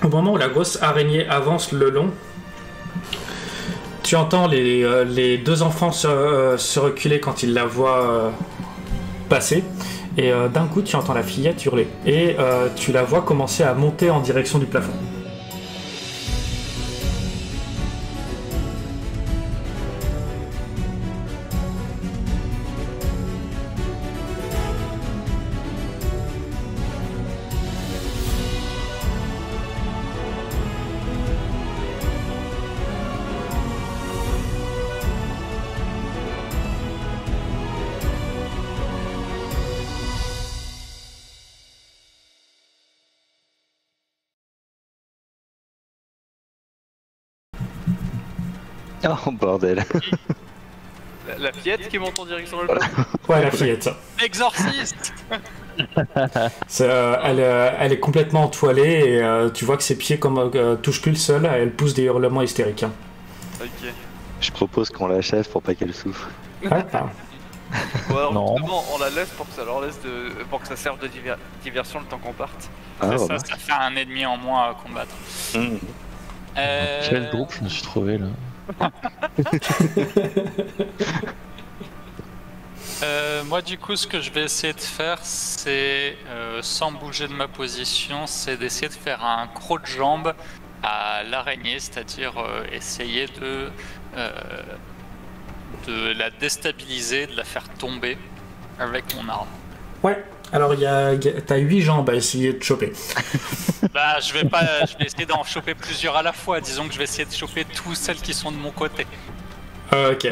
Au moment où la grosse araignée avance le long, tu entends les deux enfants se reculer quand ils la voient passer. Et d'un coup, tu entends la fillette hurler. Et tu la vois commencer à monter en direction du plafond. Oh bordel. La fillette qui monte en direction de plafond. Ouais, la fillette. Exorciste. Elle est complètement entoilée et tu vois que ses pieds touchent plus le sol, elle pousse des hurlements hystériques. Ok. Je propose qu'on l'achève pour pas qu'elle souffre. Ouais, enfin, Bon, alors, Non. justement, on la laisse pour que ça leur laisse pour que ça serve de diversion le temps qu'on parte. Ah, C'est bah. ça fait un ennemi en moins à combattre. Mmh. Quel groupe je me suis trouvé là. Moi du coup ce que je vais essayer de faire c'est, sans bouger de ma position, c'est d'essayer de faire un croc de jambe à l'araignée, c'est-à-dire essayer de la déstabiliser, de la faire tomber avec mon arme. ouais. Alors t'as 8 jambes à essayer de choper. Bah je vais essayer d'en choper plusieurs à la fois, disons que je vais essayer de choper toutes celles qui sont de mon côté. Ok,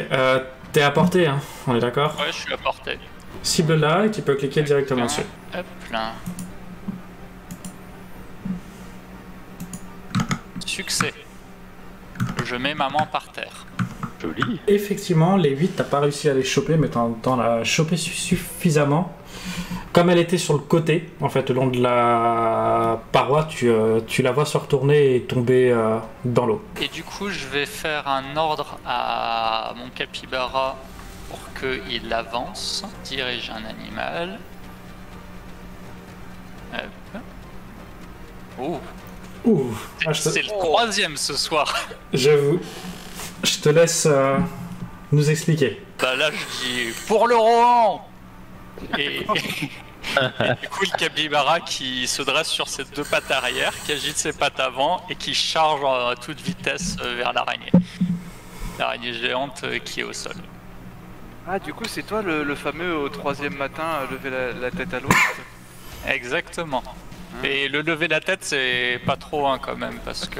t'es à portée, hein, on est d'accord? Ouais, je suis à portée. Cible là et tu peux cliquer directement dessus. Hop là. Succès. Je mets maman par terre. Joli. Effectivement, les 8, t'as pas réussi à les choper, mais t'en as chopé suffisamment. Comme elle était sur le côté, en fait, le long de la paroi, tu la vois se retourner et tomber dans l'eau. Et du coup, je vais faire un ordre à mon capybara pour qu'il avance. Dirige un animal. Hop. Oh, Ouh, c'est le troisième ce soir. j'avoue. Je te laisse nous expliquer. Bah là, je dis pour le Rohan. Et du coup, le capybara qui se dresse sur ses deux pattes arrière, qui agite ses pattes avant et qui charge à toute vitesse vers l'araignée. L'araignée géante qui est au sol. Ah, du coup, c'est toi le fameux au troisième matin à lever la tête à l'ouest. Exactement. Et le lever la tête, c'est pas trop quand même, parce que...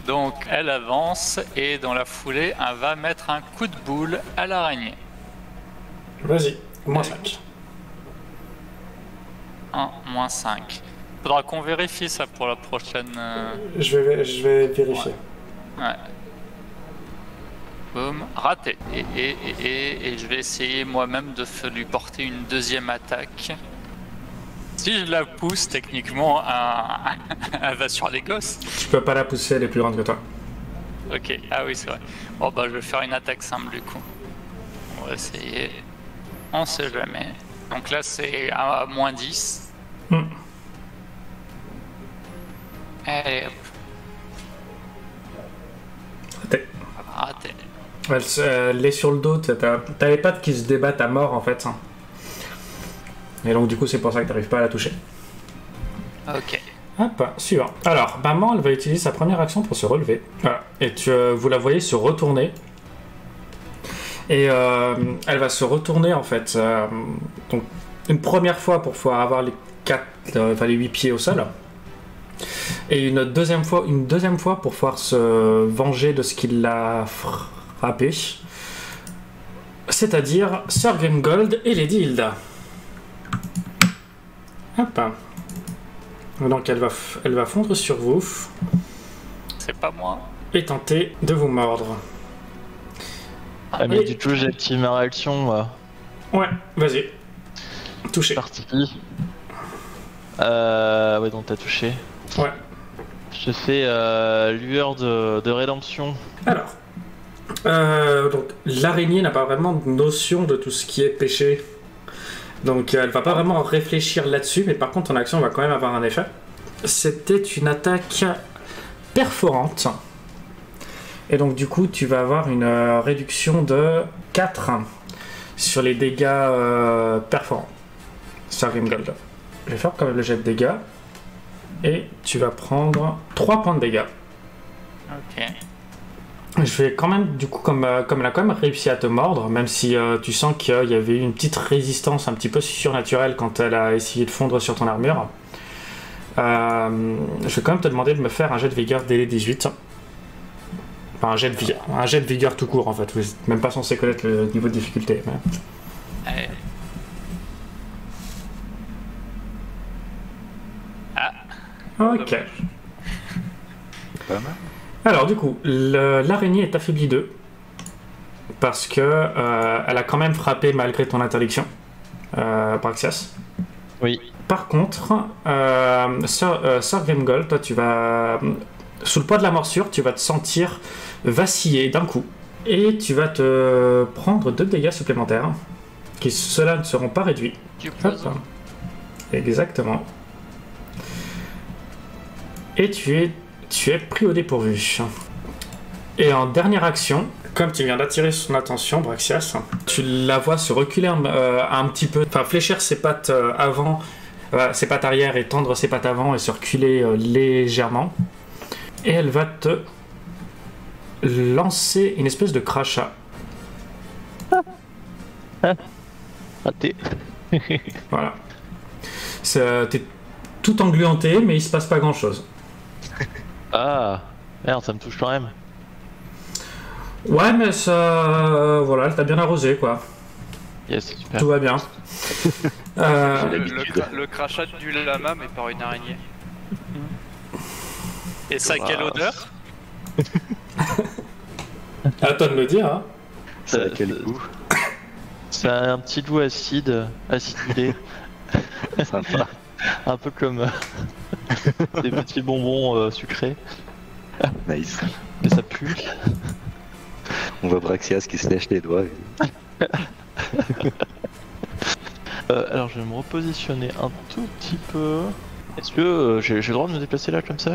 Donc, elle avance et dans la foulée, elle va mettre un coup de boule à l'araignée. Vas-y, moins 5. 1, moins 5. Faudra qu'on vérifie ça pour la prochaine... Je vais vérifier. Ouais. Boum, raté. Et je vais essayer moi-même de lui porter une deuxième attaque. Si je la pousse, techniquement, elle va sur les gosses. Tu peux pas la pousser, elle est plus grande que toi. Ok, ah oui, c'est vrai. Bon, bah, je vais faire une attaque simple du coup. On va essayer. On sait jamais. Donc là, c'est à moins 10. Allez, hop. Raté. Raté. Elle est sur le dos, t'as les pattes qui se débattent à mort en fait. Et donc du coup c'est pour ça que t'arrives pas à la toucher. Ok. Hop, suivant. Alors, maman elle va utiliser sa première action pour se relever. Voilà. Et vous la voyez se retourner. Et elle va se retourner en fait. Donc une première fois pour pouvoir avoir les 8 pieds au sol. Et une deuxième fois pour pouvoir se venger de ce qui l'a frappé. C'est-à-dire Sir Grimgold et Lady Hilda. Hop. Donc elle va fondre sur vous. C'est pas moi. Et tenter de vous mordre. Ah mais du coup j'active ma réaction moi. Ouais, vas-y. Touché. Parti. Ouais donc t'as touché. Ouais. Je fais lueur de rédemption. Alors, donc l'araignée n'a pas vraiment de notion de tout ce qui est péché. Donc elle va pas vraiment réfléchir là-dessus, mais par contre ton action va quand même avoir un effet. C'était une attaque perforante. Et donc du coup tu vas avoir une réduction de 4 sur les dégâts perforants. Sur Grimgold. Je vais faire quand même le jet de dégâts. Et tu vas prendre 3 points de dégâts. Ok. Je vais quand même, du coup, comme elle a quand même réussi à te mordre, même si tu sens qu'il y avait eu une petite résistance un petit peu surnaturelle quand elle a essayé de fondre sur ton armure, je vais quand même te demander de me faire un jet de vigueur délai 18. Enfin, un jet de vigueur tout court en fait, vous n'êtes même pas censé connaître le niveau de difficulté. Mais... Allez. Ah. Ok. Pas mal. Alors du coup, l'araignée est affaiblie 2 parce que elle a quand même frappé malgré ton interdiction, Braxias. Oui. Par contre, Sir Grimgold, toi tu vas, sous le poids de la morsure, tu vas te sentir vaciller d'un coup et tu vas te prendre 2 dégâts supplémentaires qui ceux-là ne seront pas réduits. Du poison. Hop. Exactement. Et tu es pris au dépourvu. Et en dernière action, comme tu viens d'attirer son attention, Braxias, tu la vois se reculer un petit peu, enfin fléchir ses pattes avant, ses pattes arrière et tendre ses pattes avant et se reculer légèrement. Et elle va te lancer une espèce de crachat. Raté. Voilà. T'es tout engluanté, mais il se passe pas grand chose. Ah, merde, ça me touche quand même. Ouais, mais ça. Voilà, elle t'a bien arrosé, quoi. Yes, super. Tout va bien. Le crachat du lama, mais par une araignée. Et ça, quelle odeur? À toi de me dire, hein. Ça a quel goût? C'est un petit goût acidulé. Sympa. Un peu comme des petits bonbons sucrés. Nice. Mais ça pue. On voit Braxias qui se lèche les doigts. Alors je vais me repositionner un tout petit peu. Est-ce que j'ai le droit de me déplacer là comme ça?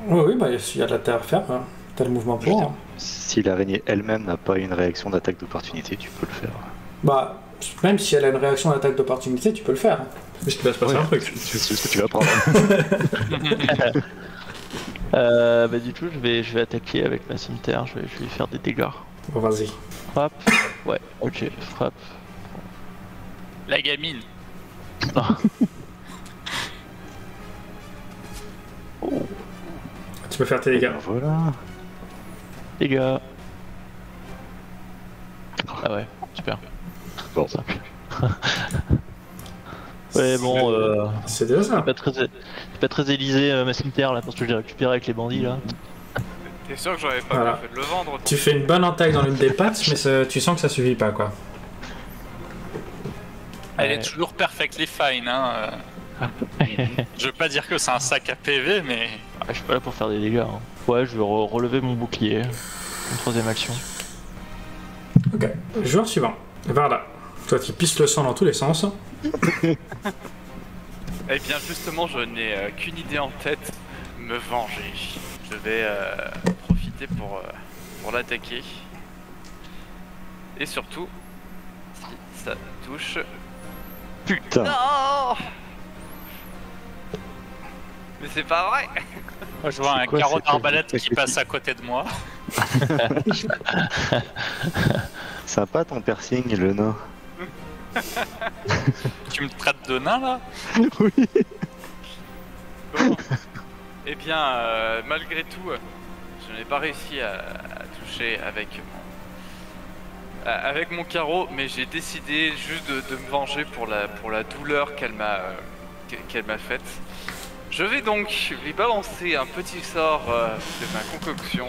Oui, bah il y a de la terre à faire. Hein. T'as le mouvement pour. Hein. Si l'araignée elle-même n'a pas une réaction d'attaque d'opportunité, tu peux le faire. Bah, même si elle a une réaction d'attaque d'opportunité, tu peux le faire. Juste qu'il va se passer un truc. C'est ce que tu vas prendre. Bah du coup je vais attaquer avec ma cimetière, je vais lui faire des dégâts. Bon, vas-y. Frappe. Ouais, ok, frappe. La gamine. Oh, Tu peux faire tes dégâts. Voilà. dégâts. Ah ouais, super. Bon, Ça. Ouais bon, C'est déjà ça. c'est pas très Élysée ma cimetière là parce que j'ai récupéré avec les bandits là. T'es sûr que j'aurais pas Voilà. bien fait de le vendre? Tu fais une bonne entaille dans l'une des pattes, mais tu sens que ça suffit pas, quoi. Elle est toujours perfectly fine, hein. Je veux pas dire que c'est un sac à PV, mais... Ah, je suis pas là pour faire des dégâts. Hein. Ouais, je vais relever mon bouclier. Une troisième action. Ok. Joueur suivant. Varda. Toi qui pisses le sang dans tous les sens. Eh bien justement, je n'ai qu'une idée en tête, me venger. Je vais profiter pour l'attaquer. Et surtout, si ça touche... putain. Non! Mais c'est pas vrai! Moi, je vois un quoi, carreau cette d'arbalète petite qui passe à côté de moi. Sympa ton piercing, le nain. Tu me traites de nain, là? Bon. Eh bien, malgré tout, je n'ai pas réussi à toucher avec mon carreau, mais j'ai décidé juste de me venger pour la douleur qu'elle m'a faite. Je vais donc lui balancer un petit sort de ma concoction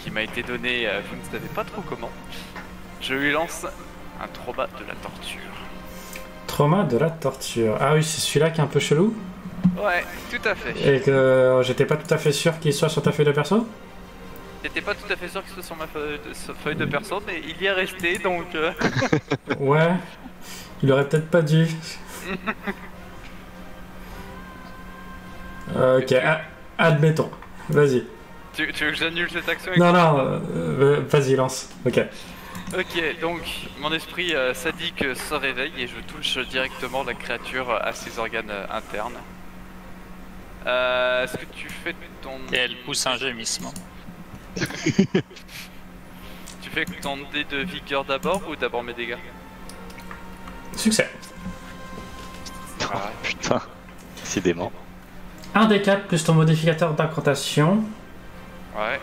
qui m'a été donné, vous ne savez pas trop comment. Je lui lance un trauma de la torture. Trauma de la torture. Ah oui, c'est celui-là qui est un peu chelou. Ouais, tout à fait. Et que j'étais pas tout à fait sûr qu'il soit sur ta feuille de perso. J'étais pas tout à fait sûr que ce soit sur ma feuille de perso, mais il y est resté donc. Ouais, il aurait peut-être pas dû. Ok, admettons. Vas-y. Tu veux que j'annule cette action? Non, non, vas-y, lance. Ok. Ok, donc mon esprit sadique se réveille et je touche directement la créature à ses organes internes. Est-ce que tu fais ton... Et elle pousse un gémissement. Tu fais ton dé de vigueur d'abord ou d'abord mes dégâts? Succès. Oh, putain, décidément. 1 des 4 plus ton modificateur d'incantation. Ouais.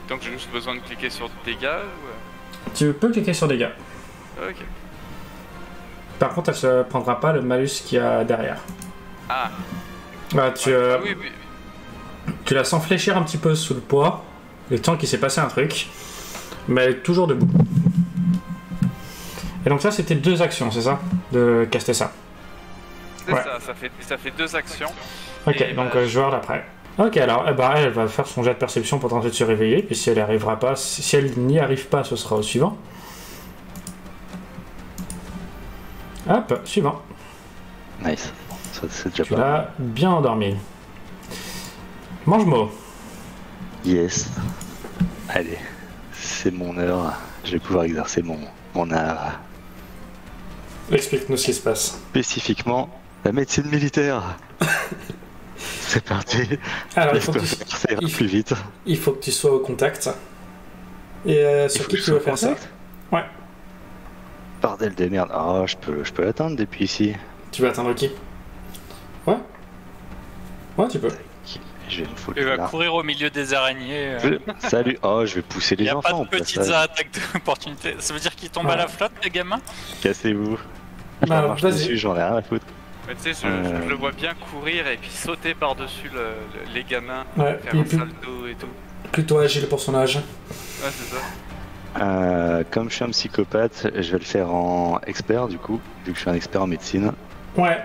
Donc j'ai juste besoin de cliquer sur dégâts ou... Tu peux cliquer sur dégâts. Ok. Par contre, elle se prendra pas le malus qu'il y a derrière. Ah. Bah, Oui, tu la sens fléchir un petit peu sous le poids, le temps qu'il s'est passé un truc, mais elle est toujours debout. Et donc ça, c'était 2 actions, c'est ça? De caster ça. c'est Ouais. ça fait 2 actions. Ok, Et donc bah, joueur d'après. Ok, alors elle va faire son jet de perception pour tenter de se réveiller, puis si elle arrivera pas, si elle n'y arrive pas, ce sera au suivant. Hop, suivant. Nice. Ça, c'est déjà Tu pas mal. l'as bien endormi. Mange-moi. Yes. Allez, c'est mon heure. Je vais pouvoir exercer mon art. Explique-nous ce qui se passe. Spécifiquement, la médecine militaire. C'est parti. Alors, Laisse-toi faire, ça ira plus vite. il faut que tu sois au contact. Et Il sur faut qui que je tu veux sois faire ça? contact. Ouais. Bordel de merde. Ah, je peux l'atteindre depuis ici. Tu veux atteindre qui? Ouais. Ouais, tu peux. Je vais me foutre Tu vas là. courir au milieu des araignées. Salut. Oh, je vais pousser Il les n'y a pas enfants. de petites attaques d'opportunité. Ça veut dire qu'ils tombent à la flotte, les gamins? Cassez-vous. Je Bah, leur marche vas-y. dessus, j'en ai rien à foutre. mais tu sais, je le vois bien courir et puis sauter par-dessus les gamins, Ouais, faire il est un salto et tout. plutôt agile pour son âge. Ouais, c'est ça. Comme je suis un psychopathe, je vais le faire en expert du coup, vu que je suis un expert en médecine. Ouais.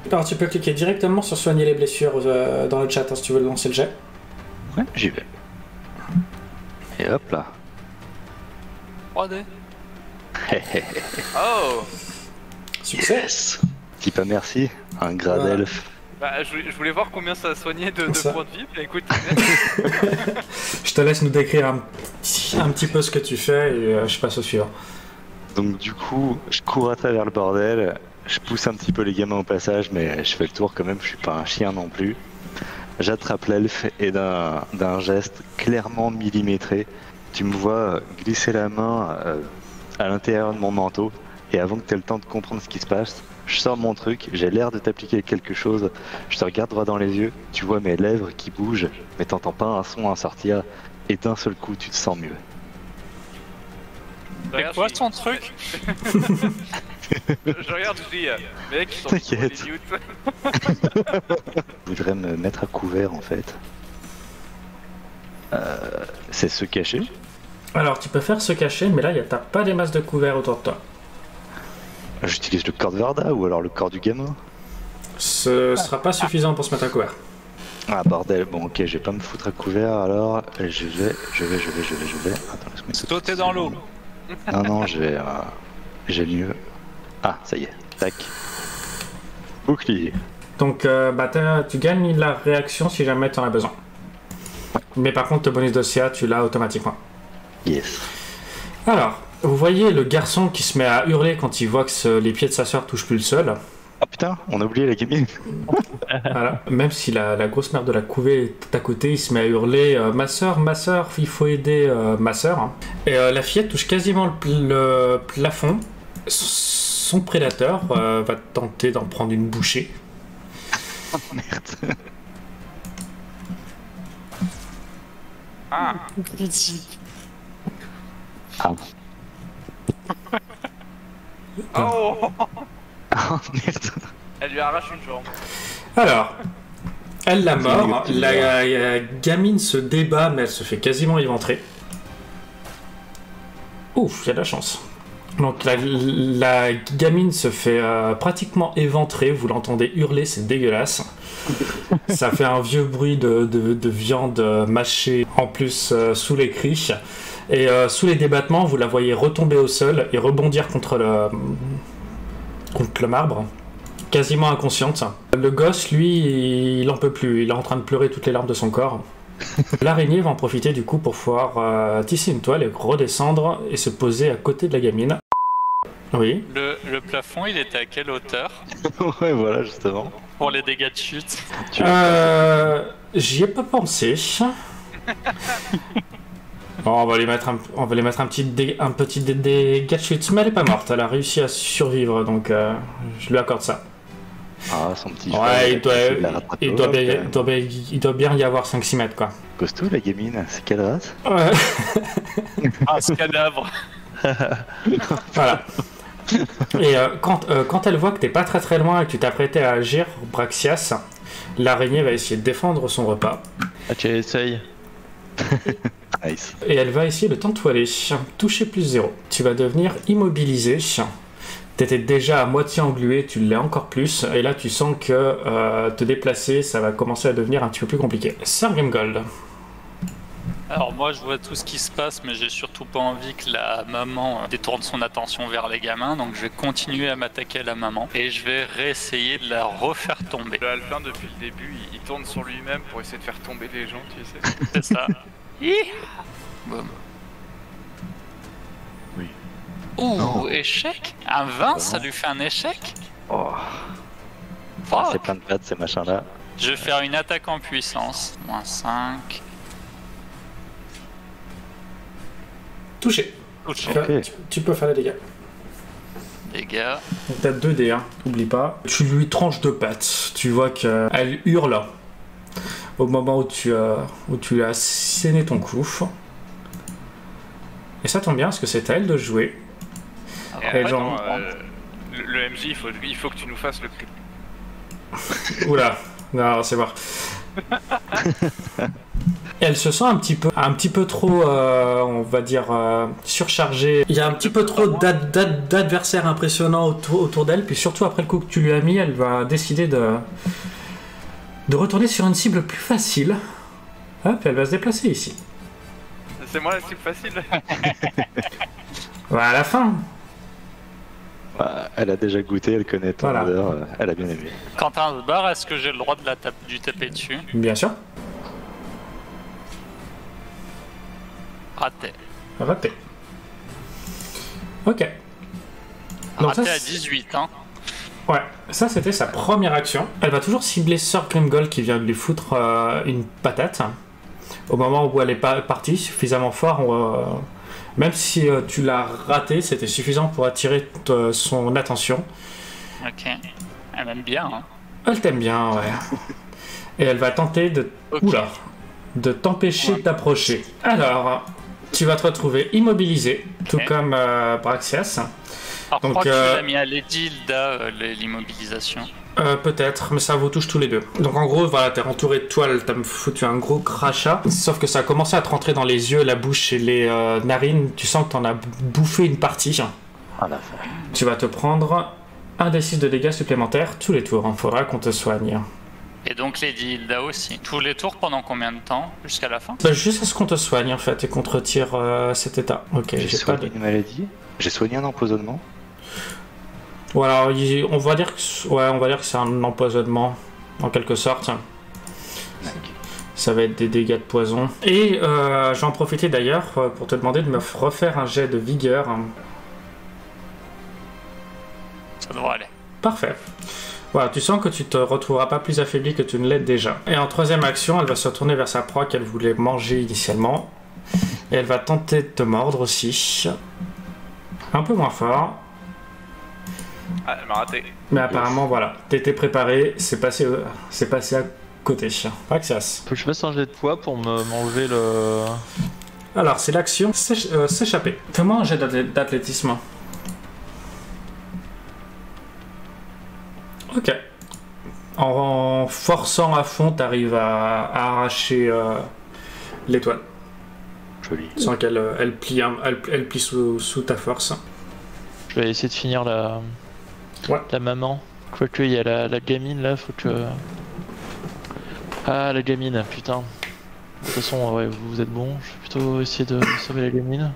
Alors tu peux cliquer directement sur soigner les blessures dans le chat hein, si tu veux lancer le jet. Ouais, j'y vais. Et hop là. 3D. Oh. Succès. Yes. Dis pas merci, un gras Voilà. d'elfe. Bah, je voulais voir combien ça a soigné de Ça. points de vie. Bah, écoute, Je te laisse nous décrire un petit peu ce que tu fais et je passe au suivant. Donc du coup, je cours à travers le bordel, je pousse un petit peu les gamins au passage, mais je fais le tour quand même, je suis pas un chien non plus. J'attrape l'elfe et d'un geste clairement millimétré, tu me vois glisser la main à l'intérieur de mon manteau, et avant que tu aies le temps de comprendre ce qui se passe, je sors mon truc, j'ai l'air de t'appliquer quelque chose, je te regarde droit dans les yeux, tu vois mes lèvres qui bougent, mais t'entends pas un son à sortir, et d'un seul coup tu te sens mieux. C'est quoi son truc? je regarde, je dis, mec, ils sont T'inquiète. trop idiots. Je voudrais me mettre à couvert en fait. C'est se cacher. Alors tu peux faire se cacher mais là t'as pas des masses de couverts autour de toi. J'utilise le corps de Varda ou alors le corps du gamin. Ce sera pas suffisant pour se mettre à couvert. Ah bordel, bon ok, je vais pas me foutre à couvert alors je vais. Attends, laisse-moi Sauter dans l'eau. Non, j'ai mieux. Ah, ça y est, tac. Bouclier. Donc tu gagnes la réaction si jamais t'en as besoin. Mais par contre le bonus de CA tu l'as automatiquement. Yes. Alors, vous voyez le garçon qui se met à hurler quand il voit que les pieds de sa sœur touchent plus le sol. Oh putain, on a oublié la gamine. Voilà. Même si la grosse mère de la couvée est à côté, il se met à hurler ma sœur, il faut aider ma sœur. Et la fillette touche quasiment le plafond. Son prédateur va tenter d'en prendre une bouchée. Oh merde. Ah, Ah. oh. Oh merde. Elle lui arrache une jambe. Alors, elle la mord. La gamine se débat, mais elle se fait quasiment éventrer. Ouf, il y a de la chance. Donc la gamine se fait pratiquement éventrer, vous l'entendez hurler, c'est dégueulasse. Ça fait un vieux bruit de viande mâchée en plus sous les cris. Et sous les débattements, vous la voyez retomber au sol et rebondir contre le marbre, quasiment inconsciente. Le gosse, lui, il en peut plus, il est en train de pleurer toutes les larmes de son corps. L'araignée va en profiter du coup pour pouvoir tisser une toile et redescendre et se poser à côté de la gamine. Oui. Le plafond, il était à quelle hauteur Ouais, voilà, justement. pour les dégâts de chute? J'y ai pas pensé. Bon, on va lui mettre un petit dégât de chute, mais elle est pas morte, elle a réussi à survivre, donc je lui accorde ça. Ah, son petit Ouais, cheval, il doit bien y avoir 5-6 mètres, quoi. Costaud, la gamine, c'est quelle race? Ouais. Ah, ce cadavre. Voilà. Et quand elle voit que t'es pas très très loin et que tu t'apprêtais à agir, Braxias, l'araignée va essayer de défendre son repas. Ah, tu essayes. Nice. Et elle va essayer de t'entoiler. Toucher plus 0. Tu vas devenir immobilisé. T'étais déjà à moitié englué, tu l'es encore plus. Et là, tu sens que te déplacer, ça va commencer à devenir un petit peu plus compliqué. Sir Grimgold. Alors moi je vois tout ce qui se passe, mais j'ai surtout pas envie que la maman détourne son attention vers les gamins, donc je vais continuer à m'attaquer à la maman et je vais réessayer de la refaire tomber. Le Alpin, depuis le début, il tourne sur lui-même pour essayer de faire tomber les gens, tu sais. C'est ça. Boum. Oui. Ouh, Non. échec. Un 20, non. ça lui fait un échec. Oh, Fuck. c'est plein de pattes, ces machins-là. Je vais faire une attaque en puissance. Moins 5. Touché. Touché. Ok. Tu peux faire les dégâts. Dégâts. Donc t'as 2 dés, hein, oublie pas. Tu lui tranches 2 pattes. Tu vois qu'elle hurle au moment où tu as asséné ton coup. Et ça tombe bien parce que c'est à elle de jouer. Et Et genre- attends, le MJ, il faut que tu nous fasses le cri. Oula, non, c'est voir. Elle se sent un petit peu trop, on va dire, surchargée. Il y a un petit peu trop d'adversaires impressionnants autour d'elle, puis surtout après le coup que tu lui as mis, elle va décider de retourner sur une cible plus facile. Hop, elle va se déplacer ici. C'est moi la cible facile. Voilà, à la fin. Bah, elle a déjà goûté, elle connaît ton Voilà. odeur, elle a bien aimé. Quentin se barre, est-ce que j'ai le droit de du taper dessus? Bien sûr. Raté. Raté. Ok. Donc Raté ça, à 18, hein. Ouais, ça c'était sa première action. Elle va toujours cibler Sir Grimgold qui vient de lui foutre une patate. Au moment où elle est partie, suffisamment fort, même si tu l'as raté, c'était suffisant pour attirer son attention. Ok. Elle m'aime bien, hein. Elle t'aime bien, ouais. Et elle va tenter de... Ok. Oula, de t'empêcher d'approcher. Alors, tu vas te retrouver immobilisé, tout Ok. comme Braxias. Alors, Donc, je crois que tu l'as mis à Lady Hilda, l'immobilisation. Peut-être, mais ça vous touche tous les deux. Donc en gros, voilà, t'es entouré de toile, t'as foutu un gros crachat, sauf que ça a commencé à te rentrer dans les yeux, la bouche et les narines, tu sens que t'en as bouffé une partie. Ah la vache. Tu vas te prendre un des 6 de dégâts supplémentaires tous les tours, faudra qu'on te soigne. Et donc Lady Hilda aussi. Tous les tours pendant combien de temps? Jusqu'à la fin? Bah, juste à ce qu'on te soigne en fait, et qu'on te retire cet état. Ok, J'ai j'ai pas soigné de... une maladie, j'ai soigné un empoisonnement. Ou alors, on va dire que c'est un empoisonnement, en quelque sorte. Ça va être des dégâts de poison. Et j'en profitais d'ailleurs pour te demander de me refaire un jet de vigueur. Ça devrait aller. Parfait. Voilà, tu sens que tu te retrouveras pas plus affaibli que tu ne l'es déjà. Et en troisième action, elle va se tourner vers sa proie qu'elle voulait manger initialement. Et elle va tenter de te mordre aussi. Un peu moins fort. Ah, elle m'a raté. Mais apparemment, voilà, t'étais préparé, c'est passé à côté. Praxias. Faut que je fasse un jet de poids pour m'enlever le... Alors, c'est l'action s'échapper. Fais-moi un jet d'athlétisme. Ok. En forçant à fond, t'arrives à arracher l'étoile. Joli. Sans qu'elle elle plie sous ta force. je vais essayer de finir la maman. Quoique il y a la gamine là, faut que... Ah la gamine, putain. De toute façon, ouais, vous êtes bon, je vais plutôt essayer de sauver la gamine.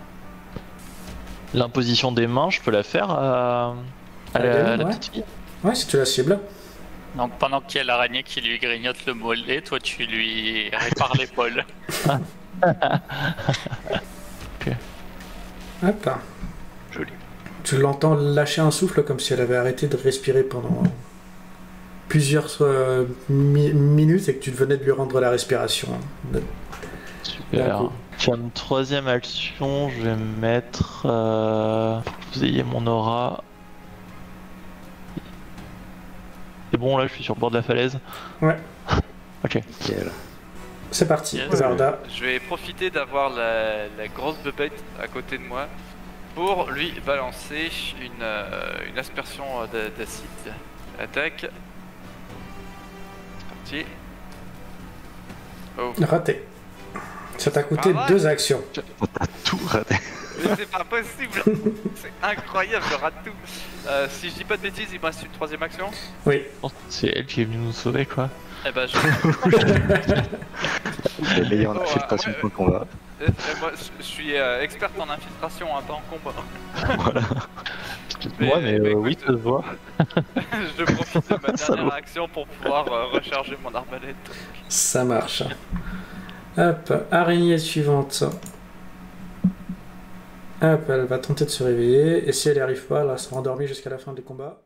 L'imposition des mains, je peux la faire à la petite fille. Ouais, si tu la cibles. Donc pendant qu'il y a l'araignée qui lui grignote le mollet, toi tu lui répares l'épaule. Ok. Hop. Joli. Tu l'entends lâcher un souffle comme si elle avait arrêté de respirer pendant plusieurs minutes et que tu venais de lui rendre la respiration. Super. D'accord. Comme troisième action, je vais mettre... pour que vous ayez mon aura. C'est bon, là je suis sur le bord de la falaise. Ouais. Ok. Nickel. C'est parti, Yes. Varda. Je vais profiter d'avoir la grosse bebête à côté de moi pour lui balancer une aspersion d'acide. Attaque. C'est parti. Oh. Raté. Ça t'a coûté Ah ouais. 2 actions. Oh, t'as tout raté. Mais c'est pas possible. C'est incroyable, je rate tout. Si je dis pas de bêtises, il me reste une troisième action. Oui. C'est elle qui est venue nous sauver quoi. Eh ben je... Les meilleurs en Oh, infiltration ouais. de combat. Moi je suis experte en infiltration, hein, pas en combat. Voilà. Excuse-moi, mais écoute, oui, ça se voit. Je profite de ma Salaud. dernière action pour pouvoir recharger mon arbalète. Ça marche. Hop, araignée suivante. Hop, elle va tenter de se réveiller. Et si elle n'y arrive pas, elle sera endormie jusqu'à la fin du combat.